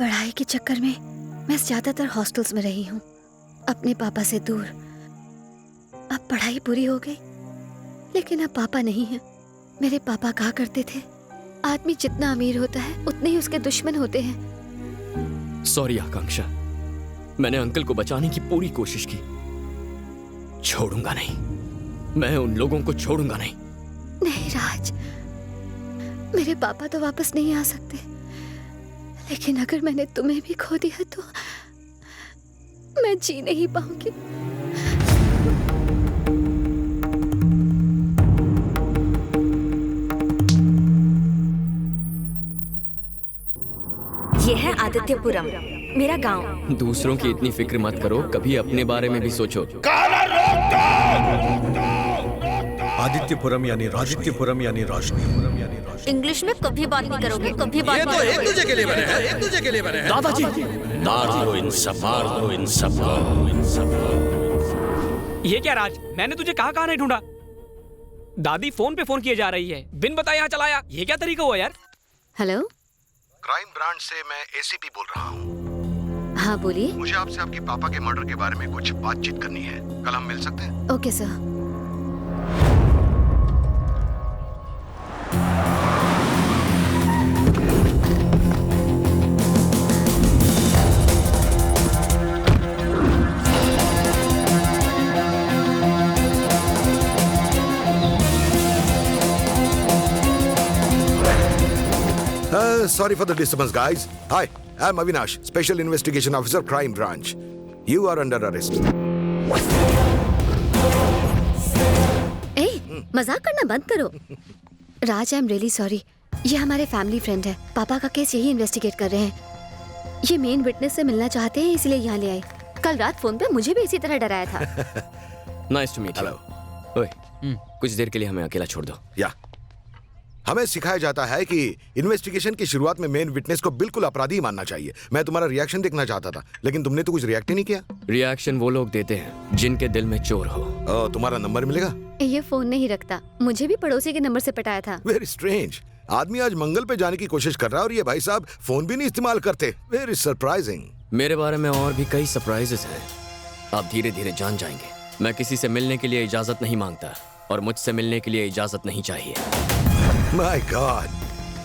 पढ़ाई के चक्कर में मैं ज्यादातर हॉस्टल्स में रही हूँ, अपने पापा से दूर। अब पढ़ाई पूरी हो गई, लेकिन अब पापा नहीं है। मेरे पापा कहा करते थे, आदमी जितना अमीर होता है उतने ही उसके दुश्मन होते हैं। सॉरी आकांक्षा, मैंने अंकल को बचाने की पूरी कोशिश की। छोड़ूंगा नहीं, मैं उन लोगों को छोड़ूंगा नहीं। नहीं राज, मेरे पापा तो वापस नहीं आ सकते, लेकिन अगर मैंने तुम्हें भी खो दिया तो मैं जी नहीं पाऊंगी। ये है आदित्यपुरम, मेरा गांव। दूसरों की इतनी फिक्र मत करो, कभी अपने बारे में भी सोचो। आदित्यपुरम यानी रोशनी। इंग्लिश में कभी बात नहीं करोगे, कभी बात ये नहीं तो एक करोगे। दूजे के लिए बने हैं, एक दूजे के लिए बने हैं। दादाजी, मार दो इन सबको। ये क्या राज, मैंने तुझे कहाँ नहीं ढूंढा। दादी फोन पे फोन किए जा रही है, बिन बताए यहाँ चलाया। ये क्या तरीका हुआ यार। हेलो, क्राइम ब्रांच से मैं एसीपी बोल रहा हूँ। हाँ बोलिए। मुझे आपसे आपके पापा के मर्डर के बारे में कुछ बातचीत करनी है। कल हम मिल सकते हैं? Okay sir. Sorry for the disturbance, guys. Hi, I'm Avinash, Special Investigation Officer, Crime Branch. You are under arrest. मजाक करना बंद करो। राज, आई एम रियली सॉरी। ये हमारे फैमिली फ्रेंड है, पापा का केस यही इन्वेस्टिगेट कर रहे हैं। ये मेन विटनेस से मिलना चाहते हैं, इसलिए यहाँ ले आए। कल रात फोन पे मुझे भी इसी तरह डराया था। Nice to meet you. ओए, कुछ देर के लिए हमें अकेला छोड़ दो। या हमें सिखाया जाता है कि इन्वेस्टिगेशन की शुरुआत में मेन विटनेस को बिल्कुल अपराधी मानना चाहिए। मैं तुम्हारा रिएक्शन देखना चाहता था, लेकिन तुमने तो कुछ रिएक्ट ही नहीं किया। रिएक्शन वो लोग देते हैं जिनके दिल में चोर हो। तुम्हारा नंबर मिलेगा? ये फोन नहीं रखता, मुझे भी पड़ोसी के नंबर से पटाया था। Very strange. आदमी आज मंगल पे जाने की कोशिश कर रहा है और ये भाई साहब फोन भी नहीं इस्तेमाल करते। Very surprising. मेरे बारे में और भी कई सरप्राइजेस हैं, आप धीरे धीरे जान जाएंगे। मैं किसी से मिलने के लिए इजाजत नहीं मांगता और मुझसे मिलने के लिए इजाजत नहीं चाहिए। माय गॉड,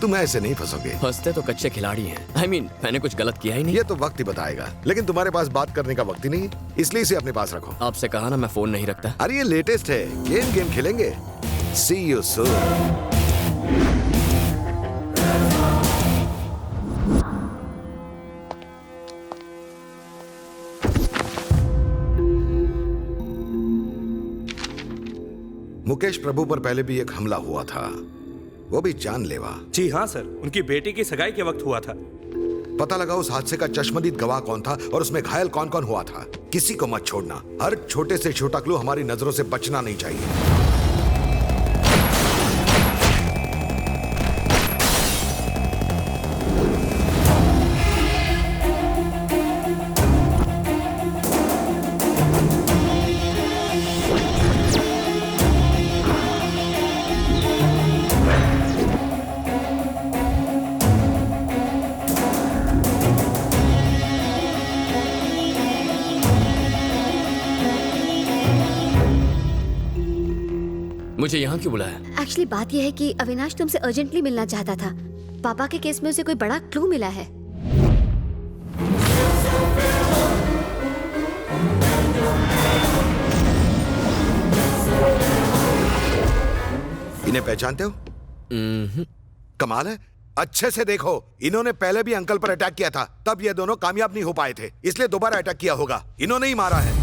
तुम ऐसे नहीं फंसोगे। फंसते तो कच्चे खिलाड़ी हैं। I mean, मैंने कुछ गलत किया ही नहीं। ये तो वक्त ही बताएगा, लेकिन तुम्हारे पास बात करने का वक्त ही नहीं, इसलिए इसे अपने पास रखो। आपसे कहा ना मैं फोन नहीं रखता। अरे ये लेटेस्ट है, गेम खेलेंगे। See you soon. मुकेश प्रभु पर पहले भी एक हमला हुआ था, वो भी जानलेवा। जी हाँ सर, उनकी बेटी की सगाई के वक्त हुआ था। पता लगा उस हादसे का चश्मदीद गवाह कौन था और उसमें घायल कौन कौन हुआ था। किसी को मत छोड़ना, हर छोटे से छोटा क्लू हमारी नजरों से बचना नहीं चाहिए। मुझे यहाँ क्यों बुलाया? एक्चुअली बात यह है कि अविनाश तुमसे अर्जेंटली मिलना चाहता था। पापा के केस में उसे कोई बड़ा क्लू मिला है। इन्हें पहचानते हो? कमाल है, अच्छे से देखो। इन्होंने पहले भी अंकल पर अटैक किया था, तब ये दोनों कामयाब नहीं हो पाए थे, इसलिए दोबारा अटैक किया होगा। इन्होंने ही मारा है।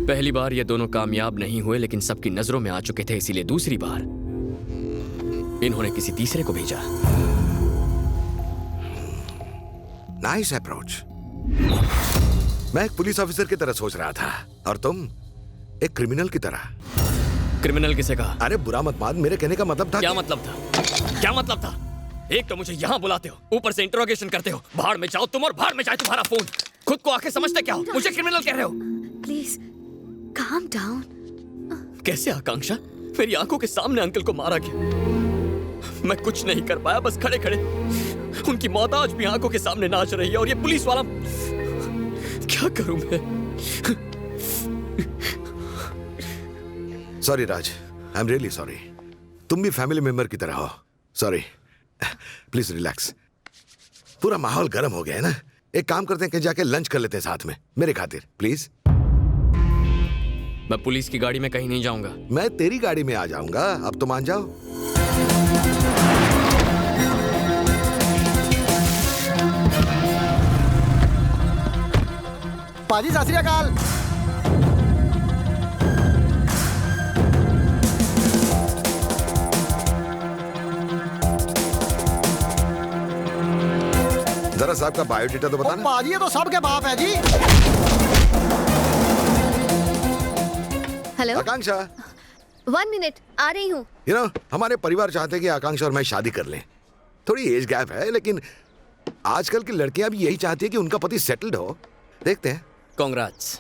पहली बार ये दोनों कामयाब नहीं हुए, लेकिन सबकी नजरों में आ चुके थे, इसीलिए दूसरी बार इन्होंने किसी तीसरे को भेजा। Nice approach. मैं एक पुलिस ऑफिसर की तरह सोच रहा था और तुम एक क्रिमिनल की तरह। क्रिमिनल किसे कहा? अरे बुरा मत मान, मेरे कहने का मतलब था। क्या मतलब था? क्या मतलब था? एक तो मुझे यहाँ बुलाते हो, ऊपर से इंटरोगेशन करते हो। बाहर में जाओ तुम और बाहर में जाए तुम्हारा फोन। खुद को आखिर समझते क्या हो? मुझे क्रिमिनल कह रहे हो? Please calm down. कैसे आकांक्षा? मेरी आंखों के सामने अंकल को मारा गया। मैं कुछ नहीं कर पाया, बस खड़े खड़े उनकी मौत आज भी आंखों के सामने नाच रही है। और ये पुलिस वाला, क्या करूं मैं? Sorry Raj, I am really sorry. तुम भी फैमिली मेंबर की तरह हो। Sorry, please relax. पूरा माहौल गर्म हो गया है ना। एक काम करते हैं, कहीं जाके लंच कर लेते हैं साथ में, मेरे खातिर प्लीज। मैं पुलिस की गाड़ी में कहीं नहीं जाऊंगा। मैं तेरी गाड़ी में आ जाऊंगा, अब तो मान जाओ। पाजी सत श्री अकाल। जरा साहब का बायोडेटा तो बताना। पाजी ये तो सबके बाप है जी। हेलो आकांक्षा, 1 मिनट, आ रही हूँ। हमारे परिवार चाहते हैं कि आकांक्षा और मैं शादी कर लें। थोड़ी एज गैप है, लेकिन आजकल की लड़कियां भी यही चाहती है कि उनका पति सेटल्ड हो। देखते हैं। कांग्रेट्स।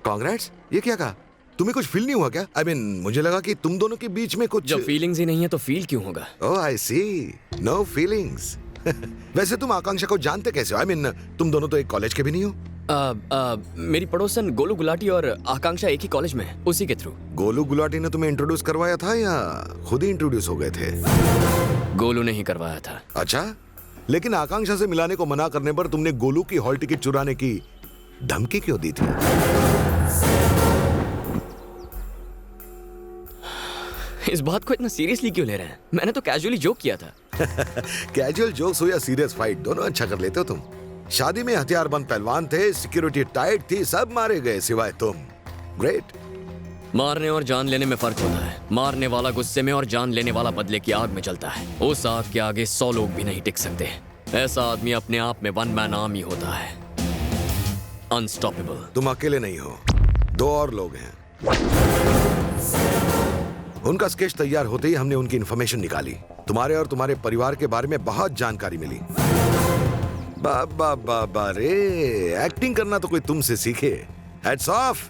कांग्रेट्स? ये क्या कहा? तुम्हें कुछ फील नहीं हुआ क्या? I mean, मुझे लगा कि तुम दोनों के बीच में कुछ। जब फीलिंग्स ही नहीं है तो फील क्यों होगा? ओह आई सी, नो फीलिंग्स। वैसे तुम आकांक्षा को जानते कैसे हो? I mean, तुम दोनों तो एक कॉलेज के भी नहीं हो। मेरी पड़ोसन गोलू गुलाटी और आकांक्षा एक ही कॉलेज में है, उसी के थ्रू। गोलू गुलाटी ने तुम्हें इंट्रोड्यूस करवाया था या खुद ही इंट्रोड्यूस हो गए थे? गोलू ने ही करवाया था। अच्छा, लेकिन आकांक्षा से मिलाने को मना करने पर तुमने गोलू की हॉल टिकट चुराने की धमकी क्यों दी थी? इस बात को इतना सीरियसली क्यों ले रहे हैं? मैंने तो कैजुअली जोक किया था। कैजुअल जोक्स हो या सीरियस फाइट, दोनों अच्छा कर लेते हो तुम। शादी में हथियारबंद पहलवान थे, सिक्योरिटी टाइट थी, सब मारे गए सिवाय तुम। ग्रेट। मारने और जान लेने में फर्क होता है। मारने वाला गुस्से में और जान लेने वाला बदले की आग में जलता है। उस आग के आगे 100 लोग भी नहीं टिक सकते। ऐसा आदमी अपने आप में वन मैन आर्मी होता है, अनस्टॉपेबल। तुम अकेले नहीं हो, 2 और लोग हैं। उनका स्केच तैयार होते ही हमने उनकी इंफॉर्मेशन निकाली। तुम्हारे और तुम्हारे परिवार के बारे में बहुत जानकारी मिली। बाबा बाबा रे, एक्टिंग करना तो कोई तुमसे सीखे। Hats off.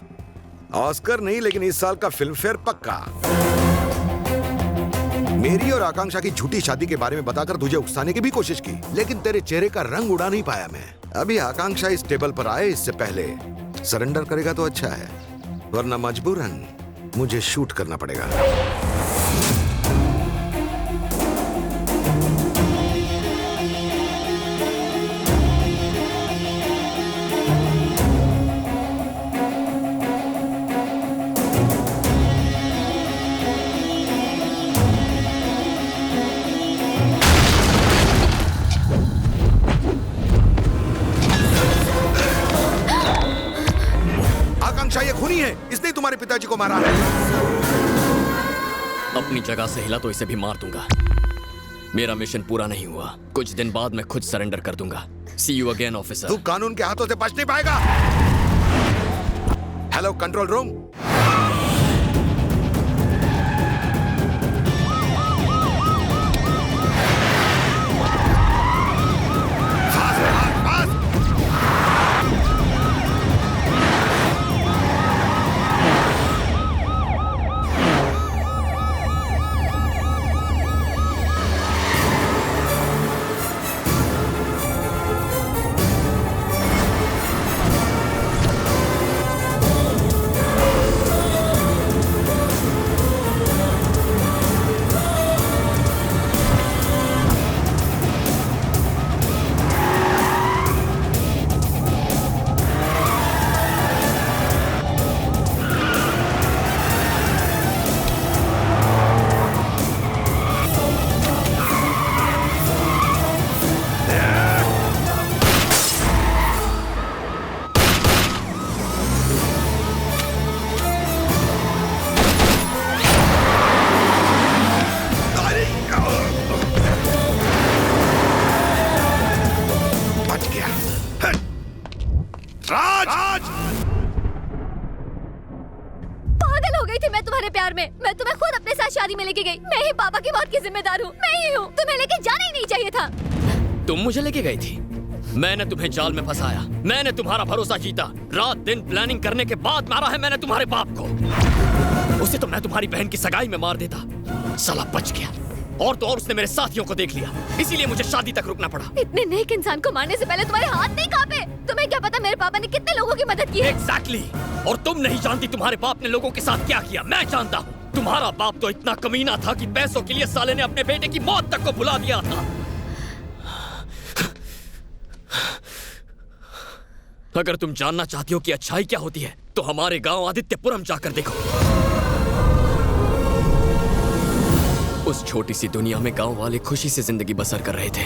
ऑस्कर नहीं, लेकिन इस साल का फिल्म फेयर पक्का। मेरी और आकांक्षा की झूठी शादी के बारे में बताकर तुझे उकसाने की भी कोशिश की, लेकिन तेरे चेहरे का रंग उड़ा नहीं पाया मैं। अभी आकांक्षा इस टेबल पर आए इससे पहले सरेंडर करेगा तो अच्छा है, वरना मजबूरन मुझे शूट करना पड़ेगा। आकांक्षा ये खूनी है, इसने तुम्हारे पिताजी को मारा है। अपनी जगह से हिला तो इसे भी मार दूंगा। मेरा मिशन पूरा नहीं हुआ। कुछ दिन बाद मैं खुद सरेंडर कर दूंगा। सी यू अगेन ऑफिसर। तू कानून के हाथों से बच नहीं पाएगा। Hello control room. मैं तुम्हें खुद अपने साथ शादी में लेके गई। मैं ही पापा की मौत की जिम्मेदार हूँ। मैं ही हूँ। तुम्हें लेके जाना ही नहीं चाहिए था। तुम मुझे लेके गई थी। मैंने तुम्हें जाल में फंसाया। मैंने तुम्हारा भरोसा जीता। रात दिन प्लानिंग करने के बाद मारा है मैंने तुम्हारे बाप को। उसे तो मैं तुम्हारी बहन की सगाई में मार देता। साला बच गया। और तो और उसने मेरे साथियों को देख लिया, इसीलिए मुझे शादी तक रुकना पड़ा। इतने नेक इंसान को मारने से पहले तुम्हारे हाथ नहीं कांपे? तुम्हें क्या पता मेरे पापा ने कितने लोगों की मदद की है? Exactly! और तुम नहीं जानती तुम्हारे बाप ने लोगों के साथ क्या किया, मैं जानता हूँ। तुम्हारा बाप तो इतना कमीना था कि पैसों के लिए साले ने अपने बेटे की मौत तक को भुला दिया था। अगर तुम जानना चाहती हो कि अच्छाई क्या होती है, तो हमारे गांव आदित्यपुरम जाकर देखो। उस छोटी सी दुनिया में गांव वाले खुशी से जिंदगी बसर कर रहे थे।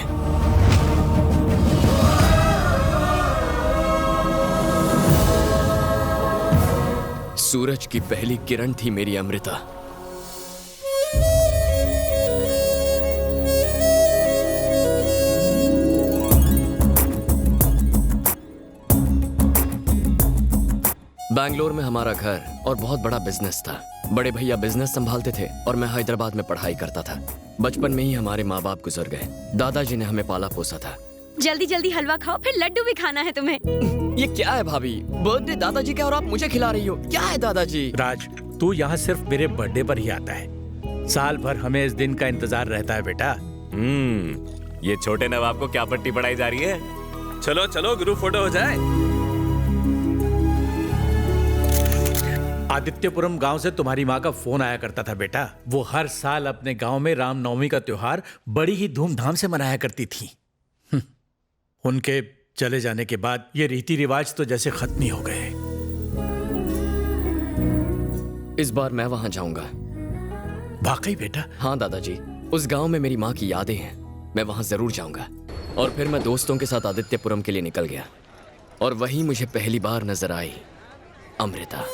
सूरज की पहली किरण थी मेरी अमृता। बैंगलोर में हमारा घर और बहुत बड़ा बिजनेस था। बड़े भैया बिजनेस संभालते थे और मैं हैदराबाद में पढ़ाई करता था। बचपन में ही हमारे माँ बाप गुजर गए। दादाजी ने हमें पाला पोसा था। जल्दी जल्दी हलवा खाओ, फिर लड्डू भी खाना है तुम्हें। ये क्या है भाभी, बर्थडे दादाजी का और आप मुझे खिला रही हो, क्या है दादाजी? राज, तू यहाँ सिर्फ मेरे बर्थडे पर ही आता है। साल भर हमें इस दिन का इंतजार रहता है बेटा। ये छोटे नवाब को क्या पट्टी पढ़ाई जा रही है? चलो चलो ग्रुप फोटो हो जाए। आदित्यपुरम गांव से तुम्हारी माँ का फोन आया करता था बेटा। वो हर साल अपने गांव में रामनवमी का त्योहार बड़ी ही धूमधाम से मनाया करती थी। उनके चले जाने के बाद ये रीति रिवाज तो जैसे खत्म ही हो गए। इस बार मैं वहां जाऊंगा। वाकई बेटा? हाँ दादाजी, उस गांव में मेरी माँ की यादें हैं, मैं वहां जरूर जाऊंगा। और फिर मैं दोस्तों के साथ आदित्यपुरम के लिए निकल गया और वहीं मुझे पहली बार नजर आई अमृता।